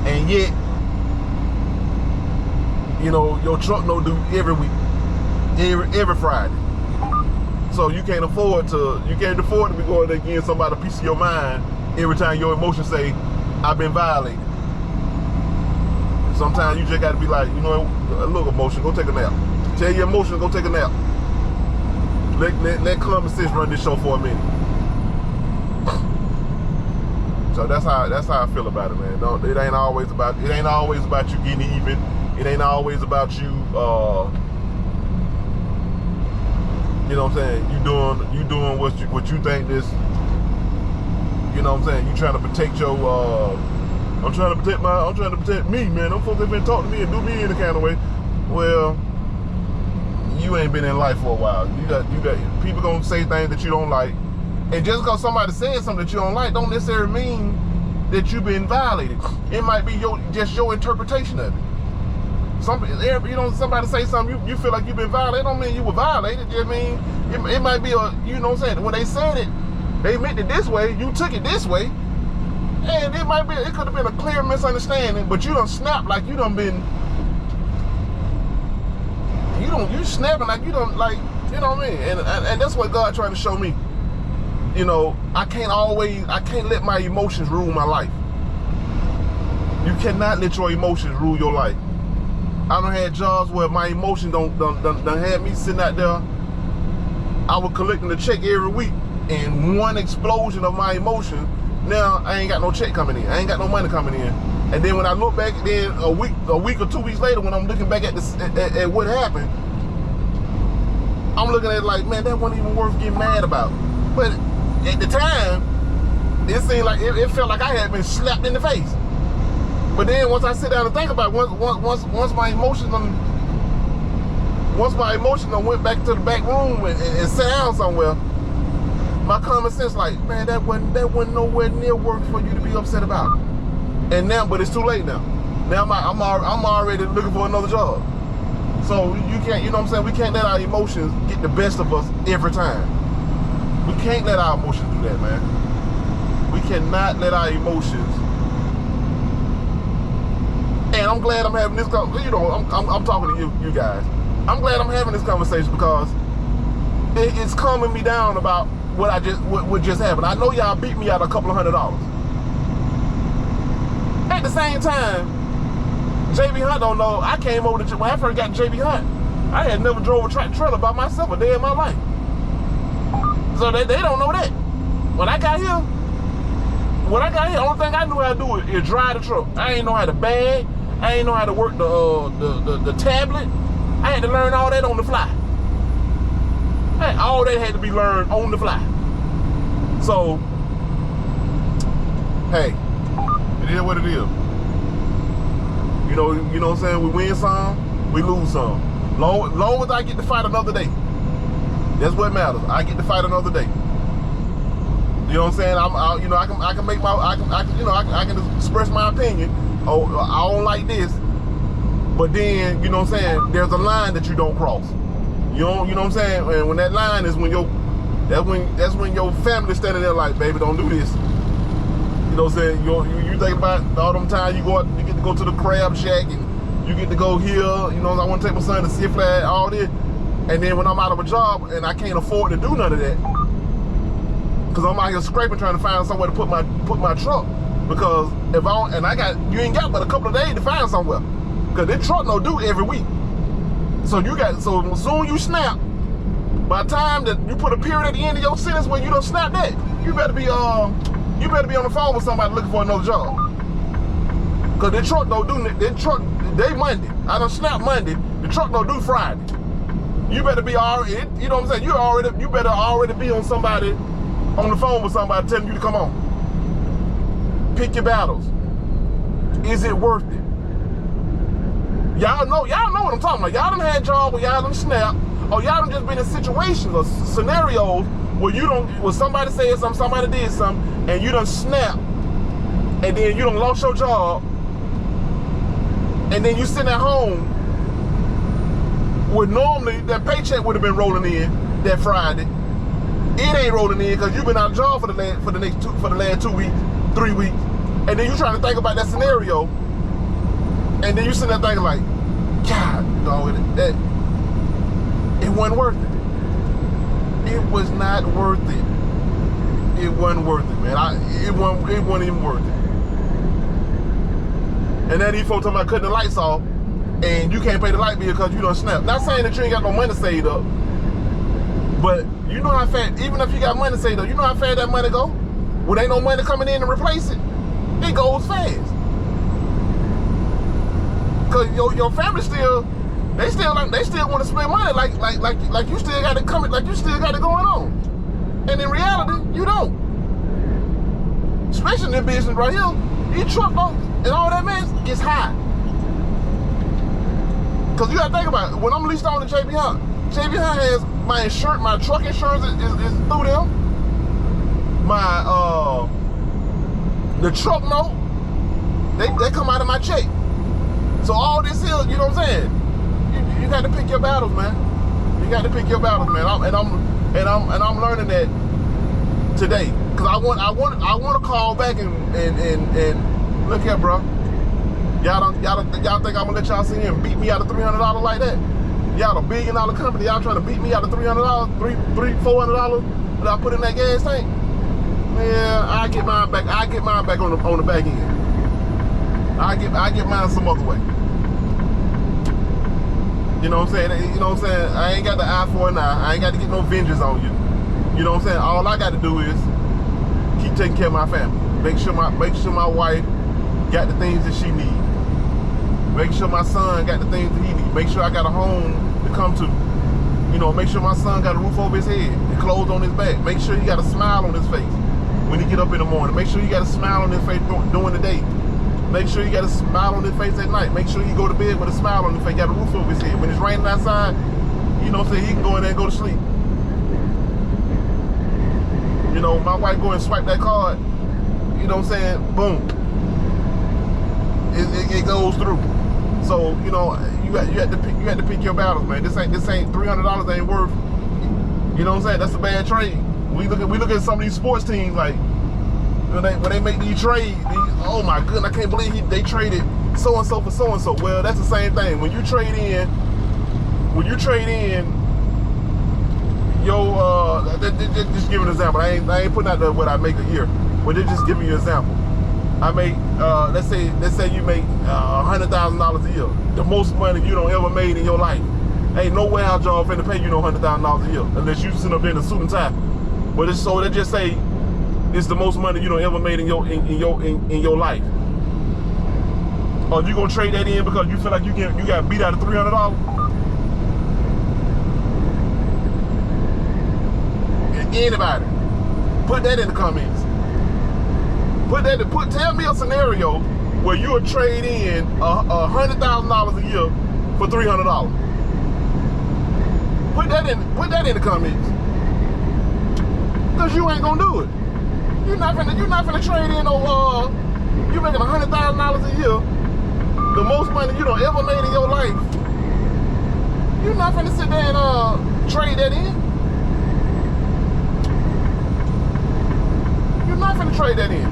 and yet, you know, your truck no due every week, every Friday. So you can't afford to be going there getting somebody a piece of your mind every time your emotions say, I've been violated. Sometimes you just gotta be like, you know, look, emotion, go take a nap. Tell your emotion, go take a nap. Let common sense run this show for a minute. So that's how I feel about it, man. No, it ain't always about you getting even. It ain't always about you. You know what I'm saying? You doing what you think this. You know what I'm saying? You trying to protect your. I'm trying to protect me, man. Them folks that been talking to me and do me in the kind of way. Well, you ain't been in life for a while. You got people gonna say things that you don't like. And just because somebody says something that you don't like, don't necessarily mean that you've been violated. It might be just your interpretation of it. Somebody say something, you feel like you've been violated. Don't mean you were violated. You know what I mean? It might be you know what I'm saying? When they said it, they meant it this way. You took it this way, and it could have been a clear misunderstanding. But you done snapped like you done been. You snapping like you done like you know what I mean? And that's what God trying to show me. You know, I can't let my emotions rule my life. You cannot let your emotions rule your life. I done had jobs where my emotions done had me sitting out there. I was collecting a check every week, and one explosion of my emotion, now I ain't got no check coming in. I ain't got no money coming in. And then when I look back, then a week or 2 weeks later, when I'm looking back at what happened, I'm looking at it like, man, that wasn't even worth getting mad about. But at the time, it seemed like it felt like I had been slapped in the face. But then once I sit down and think about it, once my emotions went back to the back room and sat down somewhere, my common sense like, man, that wasn't nowhere near work for you to be upset about. And now, but it's too late now. Now I'm already looking for another job. So you can't, you know what I'm saying? We can't let our emotions get the best of us every time. We can't let our emotions do that, man. We cannot let our emotions. And I'm glad I'm having this, you know, I'm talking to you guys. I'm glad I'm having this conversation because it's calming me down about what just happened. I know y'all beat me out a couple of $100. At the same time, JB Hunt don't know. I came over when I first got JB Hunt, I had never drove a tractor trailer by myself a day in my life. So they don't know that. When I got here, the only thing I knew how to do is drive the truck. I ain't know how to bag. I ain't know how to work the tablet. I had to learn all that on the fly. All that had to be learned on the fly. So, hey, it is what it is. You know what I'm saying? We win some, we lose some. Long as I get to fight another day. That's what matters. I get to fight another day. You know what I'm saying? I can express my opinion. Oh, I don't like this. But then, you know what I'm saying? There's a line that you don't cross. You know what I'm saying? And when that line is that's when your family's standing there like, baby, don't do this. You know what I'm saying? You think about all them times you get to go to the crab shack and you get to go here. You know, I want to take my son to Six Flags, all this. And then when I'm out of a job and I can't afford to do none of that, because I'm out here scraping trying to find somewhere to put my truck. Because you ain't got but a couple of days to find somewhere. Because this truck no due every week. So as soon you snap, by the time that you put a period at the end of your sentence where you don't snap that, you better be on the phone with somebody looking for another job. Because the truck don't do they Monday. I done snap Monday. The truck don't do Friday. You better be already, you know what I'm saying? You better already be on the phone with somebody telling you to come on. Pick your battles. Is it worth it? Y'all know what I'm talking about. Y'all done had jobs where y'all done snap, or y'all done just been in situations or scenarios where somebody said something, somebody did something, and you done snap, and then you done lost your job, and then you sitting at home where normally that paycheck would have been rolling in that Friday. It ain't rolling in because you've been out of job for the last 2 weeks, 3 weeks, and then you trying to think about that scenario And then you sit there thinking like, God, dog, that it wasn't worth it. It was not worth it. It wasn't worth it, man. It wasn't even worth it. And then these folks talking about cutting the lights off, and you can't pay the light bill because you done snapped. Not saying that you ain't got no money saved up, but you know how fast, even if you got money saved up, you know how fast that money go? When ain't no money coming in to replace it, it goes fast. Cause your family still want to spend money like you still got it coming, like you still got it going on. And in reality, you don't. Especially in this business right here, these truck loads and all that mess gets high. Cause you gotta think about it. When I'm leased on to JB Hunt has my insurance, my truck insurance is through them. My the truck note, they come out of my check. So all this here, you know what I'm saying? You got to pick your battles, man. You got to pick your battles, man. I'm learning that today. Cause I want to call back and look here, bro. Y'all think I'm gonna let y'all sit here and beat me out of $300 like that? Y'all a $1 billion company. Y'all trying to beat me out of $300, $400 that I put in that gas tank? Man, I get mine back. I get mine back on the back end. I get mine some other way. You know what I'm saying? You know what I'm saying? I ain't got the eye for an eye. I ain't got to get no vengeance on you. You know what I'm saying? All I got to do is keep taking care of my family. Make sure my wife got the things that she needs. Make sure my son got the things that he needs. Make sure I got a home to come to. You know, make sure my son got a roof over his head and clothes on his back. Make sure he got a smile on his face when he get up in the morning. Make sure he got a smile on his face during the day. Make sure you got a smile on his face at night. Make sure you go to bed with a smile on his face, got a roof over his head. When it's raining outside, you know what I'm saying, he can go in there and go to sleep. You know, my wife go and swipe that card, you know what I'm saying, boom. It goes through. So, you know, you have to pick your battles, man. This ain't $300 ain't worth, you know what I'm saying, that's a bad trade. We look at some of these sports teams like, when they make these trades, oh my goodness, I can't believe they traded so-and-so for so-and-so. Well, that's the same thing. When you trade in your, just give an example. I ain't putting out what I make a year, but just giving you an example. I make, let's say you make $100,000 a year, the most money you don't ever made in your life. Ain't no warehouse job finna pay you no $100,000 a year unless you sit up there in a suit and tie. But it's so they just say it's the most money you don't ever made in your life. Or you gonna trade that in because you feel like you got beat out of $300? Anybody, put that in the comments. Tell me a scenario where you would trade in $100,000 a year for $300. Put that in the comments. Cause you ain't gonna do it. You're not gonna trade in no you making $100,000 a year, the most money you don't ever made in your life. You're not gonna sit there and trade that in. You're not gonna trade that in.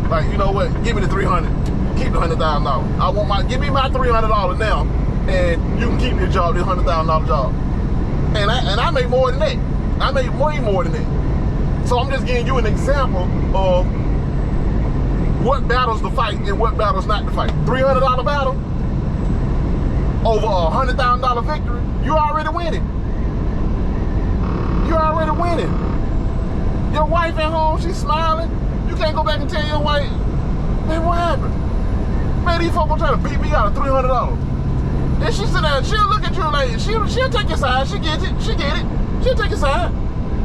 Like, you know what? Give me the $300. Keep the $100,000. Give me my $300 now, and you can keep your job, this $100,000 job. And I make more than that. I make way more than that. So I'm just giving you an example of what battles to fight and what battles not to fight. $300 battle over a $100,000 victory, you already winning. You're already winning. Your wife at home, she's smiling. You can't go back and tell your wife, man, what happened? Man, these folks gonna try to beat me out of $300. Then she sit down, she'll look at you like, she'll take your side, she get it, she'll take your side.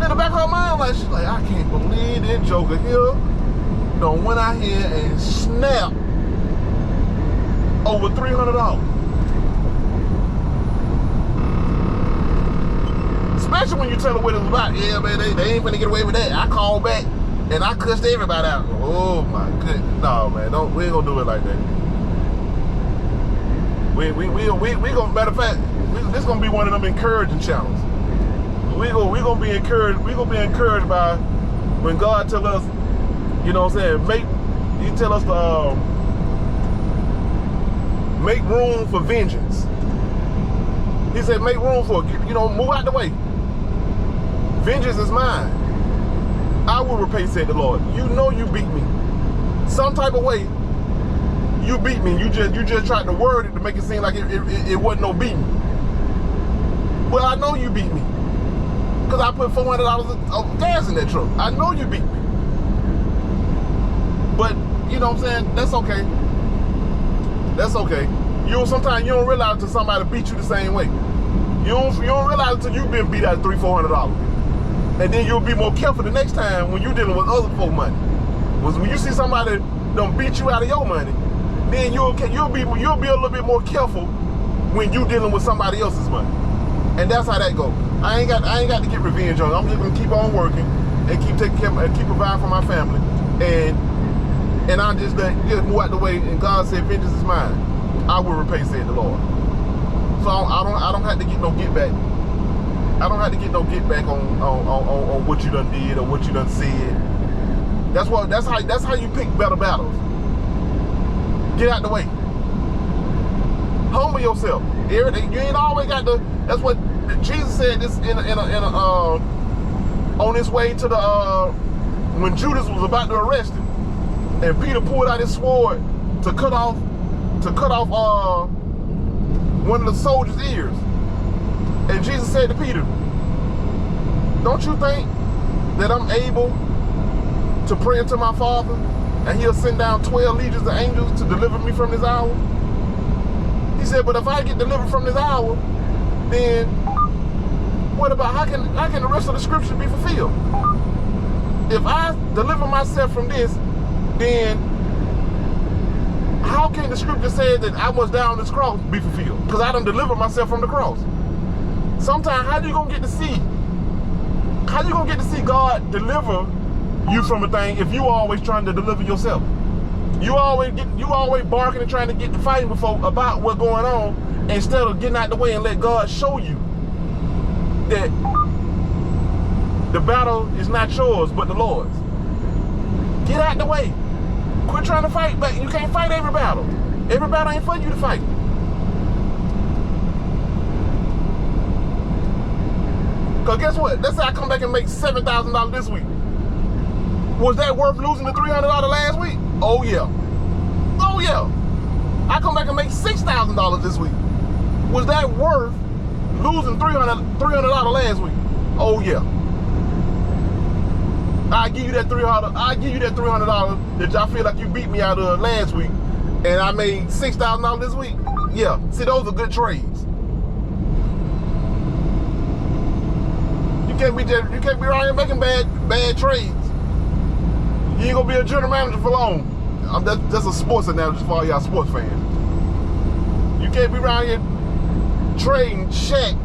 In the back of her mind, like, she's like, I can't believe that joker here done went out here and snapped over $300. Especially when you tell her what it's about. Yeah, man, they ain't finna get away with that. I called back and I cussed everybody out. Oh my goodness. No, man, we ain't gonna do it like that. We gonna, matter of fact, this gonna be one of them encouraging channels. We gonna be encouraged by when God tell us, you know what I'm saying, he tell us to make room for vengeance. He said, make room for it. You know, move out the way. Vengeance is mine. I will repay, said the Lord. You know you beat me. Some type of way, you beat me. You just tried to word it to make it seem like it wasn't no beating. Well, I know you beat me. Because I put $400 of gas in that truck. I know you beat me. But, you know what I'm saying? That's okay. That's okay. Sometimes you don't realize until somebody beat you the same way. You don't realize until you've been beat out of $300-400. And then you'll be more careful the next time when you're dealing with other folk money. When you see somebody done beat you out of your money, then you'll be a little bit more careful when you're dealing with somebody else's money. And that's how that goes. I ain't got to get revenge on it. I'm just gonna keep on working and keep taking care of, and keep providing for my family. And I just move out the way. And God said, vengeance is mine. I will repay, said the Lord. So I don't have to get no get back. I don't have to get no get back on what you done did or what you done said. That's how you pick better battles. Get out the way. Humble yourself. You ain't always got to. That's what Jesus said. This on his way to the when Judas was about to arrest him, and Peter pulled out his sword to cut off one of the soldiers' ears. And Jesus said to Peter, don't you think that I'm able to pray unto my Father and he'll send down 12 legions of angels to deliver me from this hour? He said, but if I get delivered from this hour, then what about, how can the rest of the scripture be fulfilled? If I deliver myself from this, then how can the scripture say that I must die on this cross be fulfilled? Because I done delivered myself from the cross. Sometimes, how you gonna get to see God deliver you from a thing if you always trying to deliver yourself? You always barking and trying to get to fighting before about what's going on, instead of getting out the way and let God show you that the battle is not yours but the Lord's. Get out the way. Quit trying to fight back. You can't fight every battle. Every battle ain't for you to fight. Because guess what? Let's say I come back and make $7,000 this week. Was that worth losing the $300 last week? Oh yeah. Oh yeah. I come back and make $6,000 this week. Was that worth losing $300 last week? Oh yeah. I give you that $300. I give you that $300 that y'all feel like you beat me out of last week, and I made $6,000 this week. Yeah. See, those are good trades. You can't be around here making bad trades. You ain't gonna be a general manager for long. That's a sports analogy for all y'all sports fans. You can't be around here trading Shaq